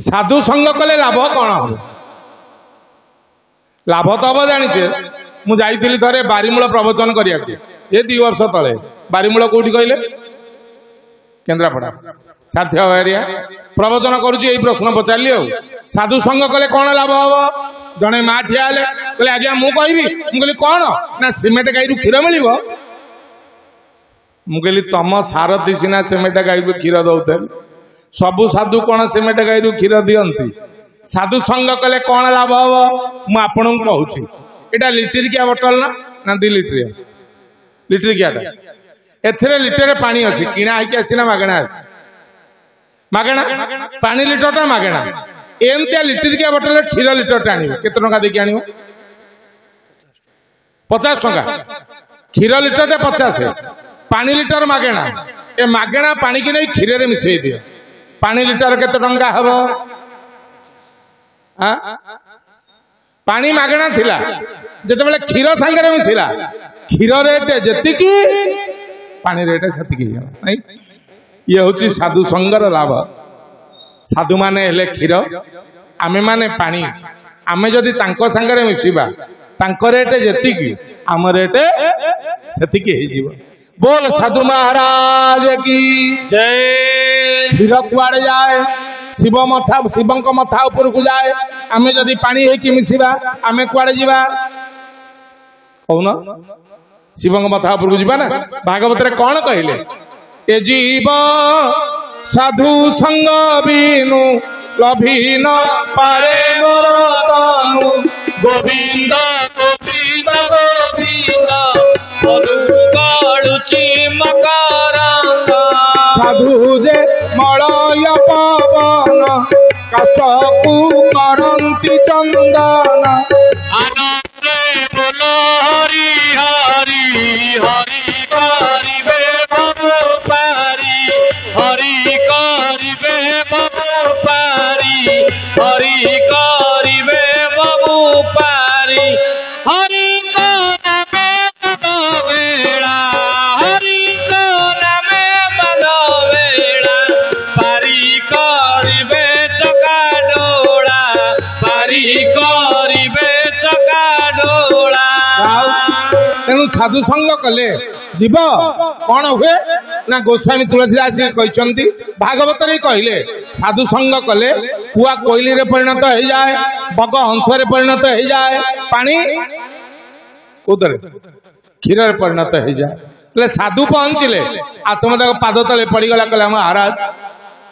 साधु संग कले लाभ कौन हम लाभ तो हम जाचे मुझे थे बारीमूल प्रवचन करने ये 2 वर्ष तले बारीमूल कौटी कहले केन्द्रापड़ा सार्थक एरिया प्रवचन करुच्ची प्रश्न पचारि साधु संग कले कौन लाभ हम जड़े माँ ठिया कहले आज्ञा मु कहली कौन ना सिमेंट गाई क्षीर मिल मुझे तुम सारथी सीना सिमेंट गाई क्षीर दौते सबु साधु कौन सिमेंट गाई क्षीर दियंती साधु संग कले कौन लाभ हम मुझे कहूँ यहाँ लिटरिकिया बोतल ना 2 लिटरिया लिटरिकिया एथिरे लिटर पानी अच्छी किणा होगी आसीना मागणा आसी मागणा पानी लिटरटा मागणा एमतिया लिटरिकिया बोतल क्षीर लिटरटा आण केते टंका देकी आण 50 टंका क्षीर लिटरटे 50 पानी लिटर मागणा ए मागणा पानी की नहीं क्षीर रे मिसई दियो पानी लिटर केते टंका हबो पानी मागणा थिला जते बेले क्षीर संगे मिसिला क्षीर रेट जति की पानी रेट सेतिकी नहीं ये हूँ साधु संगर लाभ साधु माने हेले क्षीर आमे माने पानी आमे जदि तांको संगे मिसिबा तांको रेट जति आम रेट सेतिकी हो जीव बोल साधु महाराज की जय क्षीर कुआड़े जाए शिव मठा शिवंक मथा ऊपर को जाए आमे जदि पानी है मिसिबा आमे कुआड़े जीवा कहून शिवंक मथा ऊपर को जीवा ना भागवत रे कौन कहले ए जीव साधु संग बिनु लभिन पारे मोर तनु गोविंद गोविंद गोविंद मधुकाळुची मकरंद साधु जे मलय पवन काशकु करंती चंदन आनंदे बोल हरि हरि हरि करिबे बाबू पारी हरि करिबे बाबू पारी हरि करिबे बाबू पारी हरि तेणु साधु संग कले जीव कौन हुए ना गोस्वामी तुलसीदास कहते भागवत कहले साधु संग कले कुआ कोइली रे परिणत हो जाए बग हंस रे परिणत हो जाए पानी उधर क्षीर रे परिणत हो जाए साधु पहुंचले आत्मदा पाद तले पड़गला कहला महाराज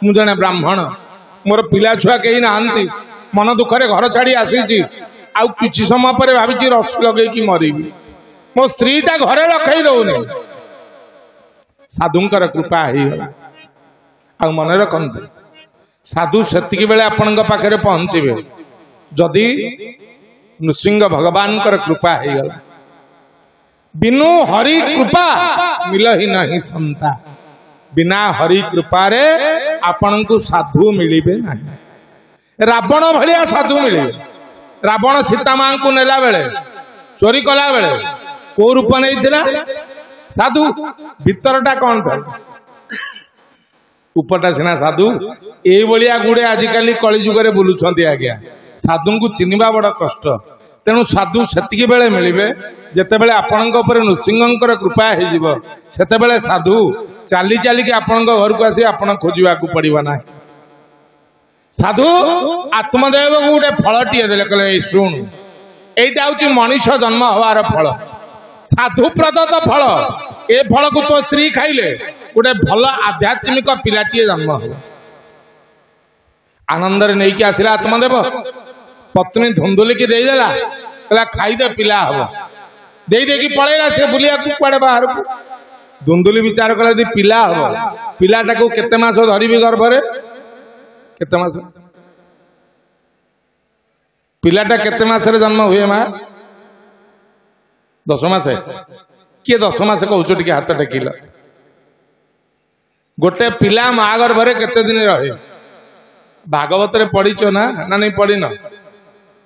मु जने ब्राह्मण मोर पिला छुआ कहीं नहांती मन दुखरे घर छाड़ी आसी आउ किछि समय पर भाभी रस लगे कि मरीबी मो स्त्री टा घरे रखई दौने साधुंकर कृपा हो मन रखते साधु सेतिकी बेले आपण पाखे पहुंचे जदि नृसिंह भगवान कृपा हो गला बिनु हरि कृपा मिल ही नहीं संता बिना हरि कृपा रे आपण को साधु मिलिबे नहीं रावण भलिया साधु मिले रावण सीता मां को नेला बेले चोरी कला बेले को रूप नहीं साधु भीतरटा कौन था उपरटा सीना साधु ये गुड़े आजिकल कलिजुग बुलूं आज्ञा साधु को चिन्हवा बड़ कष्ट तेणु साधु सेतिकी बेले मिलिबे जेतेबेले आपणक ऊपर नृसिंहंकर कृपा हो सेतेबेले साधु चाली चाली के आपणक घर को आसी आपण खोजा पड़वा ना साधु आत्मदेव को गोटे फलटीए देले कहले शुण एटा हूँ मनीष जन्म हवार फल साधु प्रदत्त फल ए फल को तो स्त्री खाइले गोटे भल आध्यात्मिक पिलाटीए जन्म हो आनंद नहीं कि आसला आत्मदेव पत्नी धुंधुली की देदेला कहला खाईदे पिला हम दे कि पलैला से बुलिया कुआड़े बाहर को धुंधुली विचार कला यदि पिला हम पिलाटा को केते मास धरबी गर्भरे केते मास पिलाटा केते मास जन्म हुए माँ 10 मास किए 10 मास कहूँ टे हाथ टेकिल गोटे पिला माँ गर्भरे केते दिन रहे भागवत रे पढ़ीच ना नहीं पढ़ी न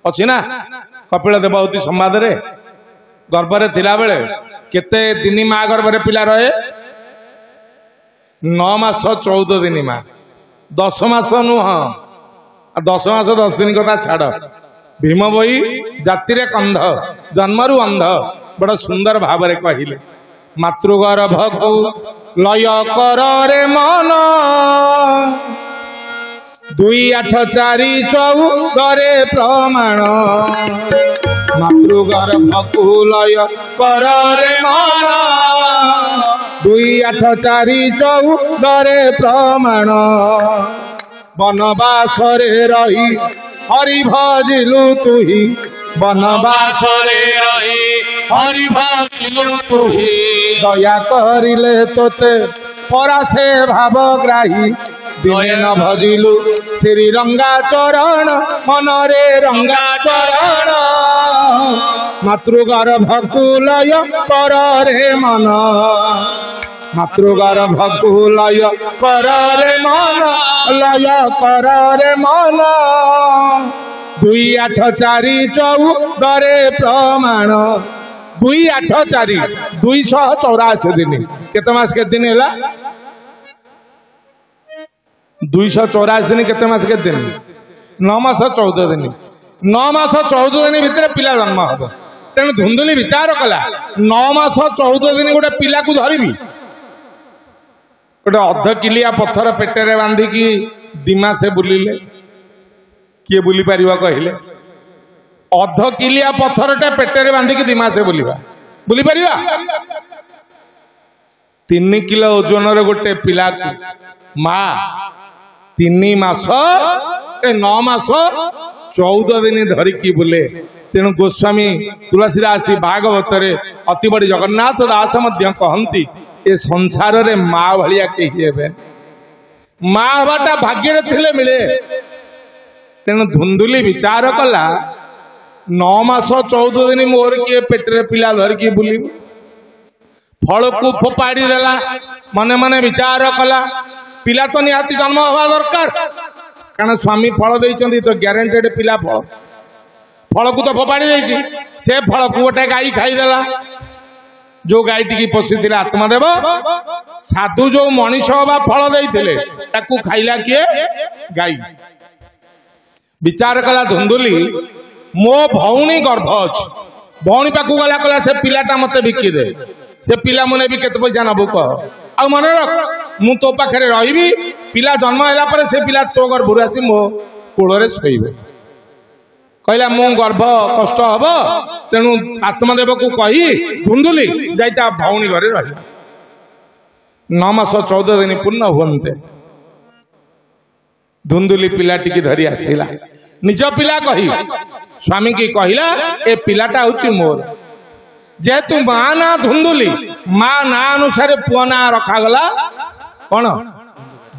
अच्छी ना कपिल देवहूति संवाद रे गर्भरे थिला बेले केते दिन माँ गर्भरे पिला रहे 9 मास 14 दिन माँ 10 मास नुह 10 ମାସ 10 ଦିନ କଥା ଛାଡ଼। ଭୀମ ବୋଇ ଜାତିରେ କନ୍ଧ ଜନ୍ମରୁ ଅନ୍ଧ ବଡ଼ ସୁନ୍ଦର ଭାବରେ କହିଲେ ମାତୃଗର୍ଭକୁ ଲୟ କରରେ ମନ 2 8 4 14 ପ୍ରମାଣ ମାତୃଗର୍ଭକୁ ଲୟ କରରେ ମନ 2 8 4 14 ପ୍ରମାଣ ବନବାସରେ ରହି हरि भजिलु तुही बनवासरे रही हरि भजिलु तुही दया करिले तोते परासे भावग्राही दिने न भजिलु श्री रंगा चरण मनरे रंगा चरण मातृगर्भकु लय करे मन मातृगर्भकु लय करे मन लय करे मन 2 8 4 14 प्रमाण 2 8 4 284 दिन केते मास के दिन हैला 284 दिन केते मास के दिन 9 मास 14 दिन 9 मास 14 दिन भितर पिला जन्म हबो तेणु धुंधुली विचार कला 9 मास 14 दिन गोटे पिला को धरिबी गोटे 1/2 किलिया पत्थर पेटेरे बांधिकी दिमा से बुलिले किए बुली पारिबा कहले 1/2 किलिया पत्थरटे पेटेरे बांधिकी दिमा से बुलिबा बुली पारिबा 3 किलो ओजन रे गोटे पिला माँ 3 मास 9 मास 14 दिन धरिकी बुले तेणु गोस्वामी तुलसीदास भागवत अति बड़ी जगन्नाथ दास मध्य कहती ए संसार रे माँ भलिया कही हेबे माँ हवाटा भाग्य थिले मिले तेणु धुंधुली विचार कला 9 मास 14 दिन मोर किए पेटरे पिला धरिकी बुली फल को फोपाड़ी देला मने मने विचार कला पिला तो निहाती जन्म हवा दरकार कारण स्वामी फल देइचंदी तो ग्यारंटेड पिला फल को तो फोपाड़ी देइची से फल को गोटे गाई खाईदेला जो गाई टी पशि आत्मदेव साधु जो मनीष हवा फल देइथिले ताकू खाइला किए गाई विचार कला धुंधुली मो भौणी गर्भ अच्छी भौणी पाखु गला कला से पिलाटा मते बिकी दे से पिला मुने भी केते पैसा नबु कह आ मन रख मु तो पाखरे रहिबी पिला जन्म हैला पर से पिला तो गर्भ आसी मो कोଳରେ शोइबे कहला मु गर्भ कष्ट हब तेणु आत्मदेव को कही धुंधुली जाइता भौणी घरे रही 9 मास 14 दिन पूर्ण हुंते धुंधुली पिला टिकी धरी आसिला निज पिला कही स्वामी की कहला ए पिलाटा होची मोर जेतु माँ ना धुंधुली माँ ना अनुसार पुआ ना रखागला कौन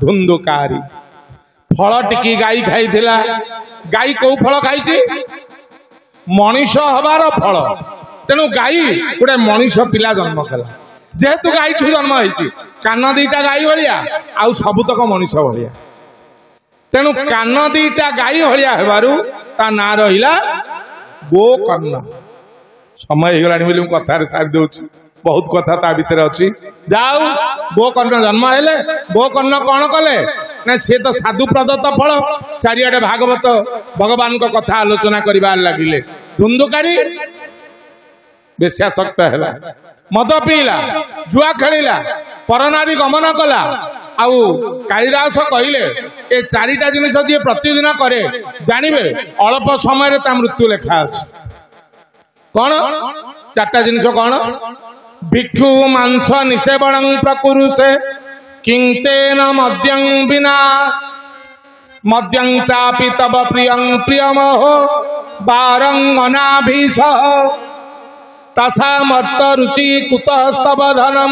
धुंधुकारी फल टिकी गाई खाई थिला गाई को फल खाई मनीष हबार फल तेणु गाई गोटे मनीष पिला जन्म कला जेहेतु गाई ठू जन्म होती कान दीटा गाई भाया आउ सबुतक मनीष भाया तेणु कान दीटा गाई भाया हेबारु ता ना रहिला गोकर्ण समय हो कथा सारी दौर बहुत कथा ता भीतर अच्छी जाऊ गोकर्ण जन्म हेले गोकर्ण कौन कले ना सी तो साधु प्रदत्त फल चारिआडे भागवत भगवान को कथा आलोचना करबार लगिले धुंधुकारी बेश्यासक्त है मद पीला जुआ खेला परनारी गमन कला आउ कालिदास कहले ए चारिटा जिनिस जी प्रतिदिन करे जानवे अल्प समय मृत्यु लेखा अछि कौन 4टा जिनिस कौन भिक्षु मांस निसेवनं प्रकुरुषे किंतेन मद्यं विना मद्यं चापि तव प्रियं प्रियमहो बारं अनाभीष तथा मत्त रुचि कुतस्तव धनम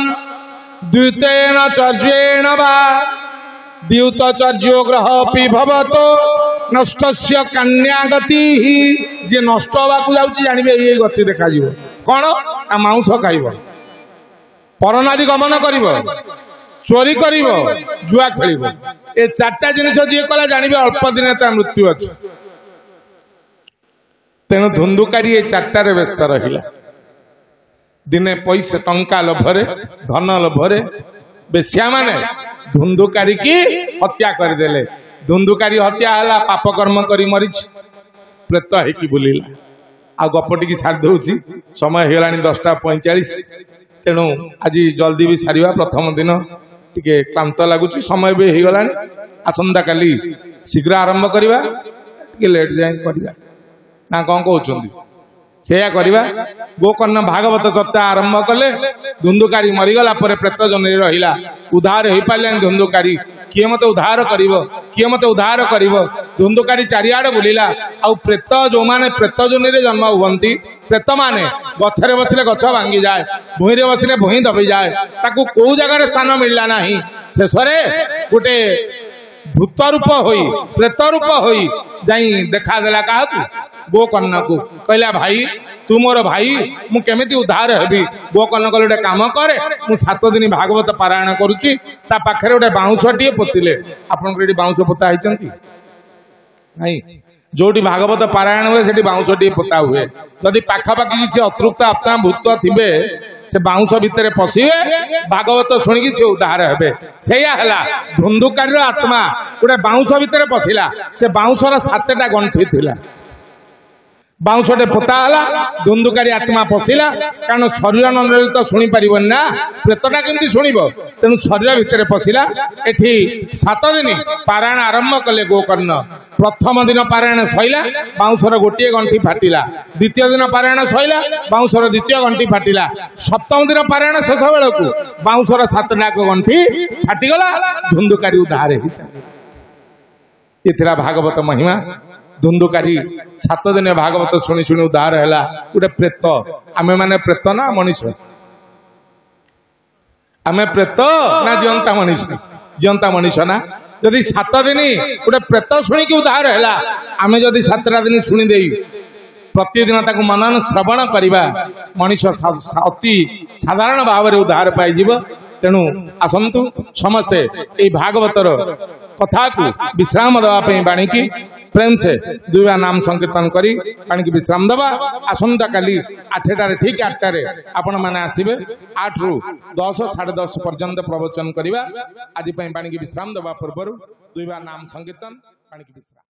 द्वितेन चर्येण वा द्यूतचर्यो ग्रह भवतो नष्टस्य कन्यागति जे नष्ट होवाकू जाउची जानिबे ए गति देखा जीवो कोन आ मांस खाइबो परनारी गमन करिवो चोरी करिवो जुआ खेलिवो ए 4टा जिनिस जे कला जानिबे अल्प दिन ता मृत्यु अछि तेणु धुंधुकारी ए 4टा रे व्यस्त रहिला दिने पैसा टंका लोभरे धन लोभरे बेश्या माने धुंधुकारी की हत्या करदेले धुंधुकारी हत्या है पाप कर्म करी मरीच प्रेत है बुलिला आ गपटी की सारी दौची समय हो 10:45 तेणु आज जल्दी भी सारिबा प्रथम दिन टिके क्लांत लगुच समय भी हो गला आसंता काली शीघ्र आरंभ करवा लेट जाए करवा ना कौन कहते से करवा गोकर्ण भागवत चर्चा आरंभ कले धुंधुकारी मरीगला प्रेत जन रहा उद्धार हो पारे धुंधुकारी किए मत उद्धार किए मत उद्धार कर धुंधुकारी चारिआड बुलिला आउ प्रेत जो मैंने प्रेत जोनि जन्म हुंती प्रेत माने गछरे बसिले गछ भांगी जाए भूईरे बसिले भूई दबी जाए ताकू कौ जगार स्थान मिलला नहीं शेष गोटे भूत रूप होई प्रेत रूप होई जाई देखा देला काहकू गोकर्ण को कहला भाई तू मोर भाई मु केमिति उद्धार हेबी गोकर्ण कहले गोटे काम करे मु 7 दिन भागवत पारायण करुची ता पाखरे गोटे बाउंसटीए पोतिले आपन को बाउंस पोता होइचंती नहीं जोटी भागवत पारायण हुए सेठी बाउंसटीए पोता हुए जदि पाखापाखि किसी अतृप्त आत्मा भूत थिबे से बाउंस भितर पशिबे भागवत शुणिकी से उद्धार हेबे सेया हला धुंधुकारी आत्मा गोटे बाउंस भितर पशिला से बाउंसर 7टा गंठी थिला बाउंसटे पोता हला धुंधुकारी आत्मा पशिला कारण शरीर नरले तो शुणी पारिबन ना प्रेतटा केमती शुणिबो तेनु शरीर भितर पशिला एठी 7 दिन पारायण आरंभ कले गोकर्ण प्रथम दिन पारायण सैला बाउंसर गोटे गंठी फाटिला द्वितीय दिन पारायण सैला बाउंसर द्वितीय गंठी फाटिला सप्तम दिन पारायण शेष बेलू बाउंसर 7टा गंठी फाटिगला धुंधुकारी उद्धार ये भागवत महिमा धुंधुकारी 7 दिन भागवत शुणी शुणी उद्धार है गोटे प्रेत आमे माने प्रेत ना मनीष आमे प्रेत ना जीवंता मनीष ना जदि 7 दिन गोटे प्रेत शुणिकी उद्धार है आमे जदि 7टा दिन शुणी दे प्रतिदिन ताकू मनन श्रवण करवा मनीष अति साधारण भाव में उद्धार पाई तेणु आसतु समस्ते ये भागवतर कथा को विश्राम देवाई बाणीकी प्रेम से दुआ नाम संकीर्तन करी बाणीकी विश्राम दबा आसंता काली 8टारे ठीक 8टारे आपण माने आसीबे 8 रु 10 10:30 पर्यंत प्रवचन करिबा आज बाणीकी विश्राम दबा पूर्व दुआ नाम संकीर्तन बाणीकी विश्राम।